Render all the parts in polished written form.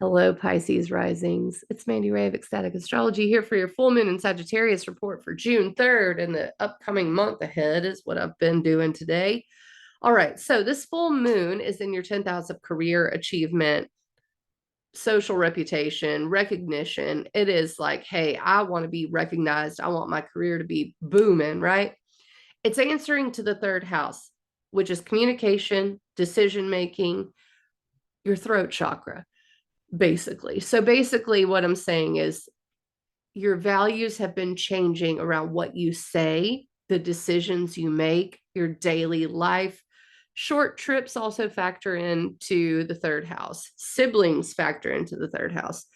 Hello, Pisces risings. It's Mandy Ray of Ecstatic Astrology here for your full moon and Sagittarius report for June 3rd, and the upcoming month ahead is what I've been doing today. All right, so this full moon is in your 10th house of career achievement, social reputation, recognition. It is like, hey, I want to be recognized. I want my career to be booming, right? It's answering to the third house, which is communication, decision making, your throat chakra basically. So basically what I'm saying is your values have been changing around what you say, the decisions you make, your daily life. Short trips also factor into the third house. Siblings factor into the third house.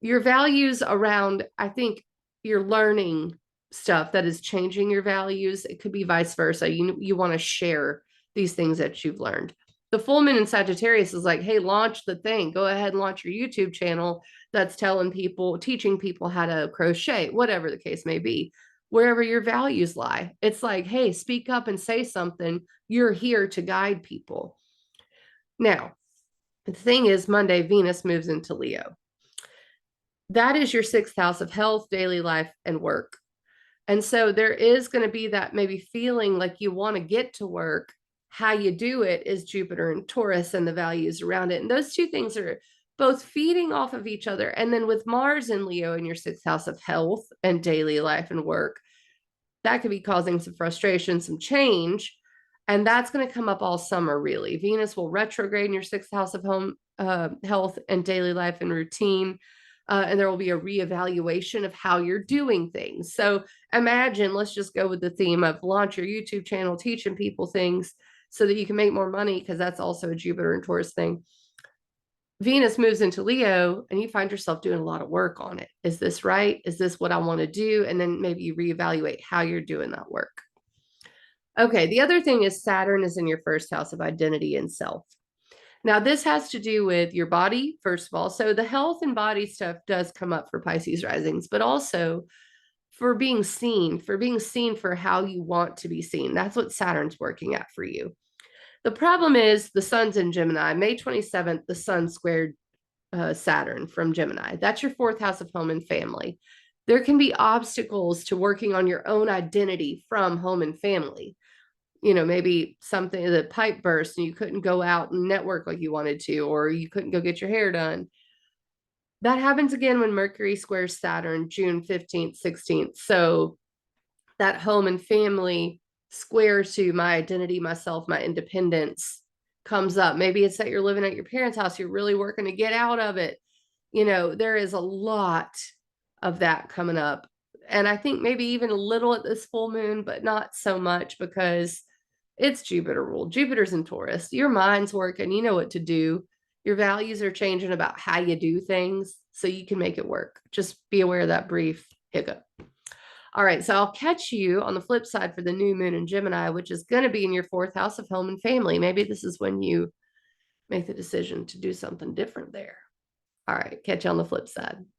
Your values around, I think you're learning stuff that is changing your values. It could be vice versa. You want to share these things that you've learned. The full moon in Sagittarius is like, hey, launch the thing. Go ahead and launch your YouTube channel that's telling people, teaching people how to crochet, whatever the case may be, wherever your values lie. It's like, hey, speak up and say something. You're here to guide people. Now, the thing is, Monday, Venus moves into Leo. That is your sixth house of health, daily life, and work. And so there is going to be that maybe feeling like you want to get to work. How you do it is Jupiter and Taurus and the values around it. And those two things are both feeding off of each other. And then with Mars and Leo in your sixth house of health and daily life and work, that could be causing some frustration, some change. And that's going to come up all summer, really. Venus will retrograde in your sixth house of home, health and daily life and routine. And there will be a reevaluation of how you're doing things. So imagine, let's just go with the theme of launch your YouTube channel, teaching people things so that you can make more money, because that's also a Jupiter and Taurus thing. Venus moves into Leo and you find yourself doing a lot of work on it. Is this right? Is this what I want to do? And then maybe you reevaluate how you're doing that work. Okay, the other thing is Saturn is in your first house of identity and self. Now, this has to do with your body, first of all. So the health and body stuff does come up for Pisces risings, but also for being seen, for how you want to be seen. That's what Saturn's working at for you. The problem is the sun's in Gemini. May 27th, the sun squared Saturn from Gemini. That's your fourth house of home and family. There can be obstacles to working on your own identity from home and family. Maybe something, the pipe burst and you couldn't go out and network like you wanted to, or you couldn't go get your hair done. That happens again when Mercury squares Saturn, June 15th, 16th. So that home and family square to my identity, myself, my independence comes up. Maybe it's that you're living at your parents' house. You're really working to get out of it. There is a lot of that coming up. And I think maybe even a little at this full moon, but not so much because it's Jupiter rule. Jupiter's in Taurus. Your mind's working. You know what to do. Your values are changing about how you do things so you can make it work. Just be aware of that brief hiccup. All right, so I'll catch you on the flip side for the new moon in Gemini, which is going to be in your fourth house of home and family. Maybe this is when you make the decision to do something different there. All right, catch you on the flip side.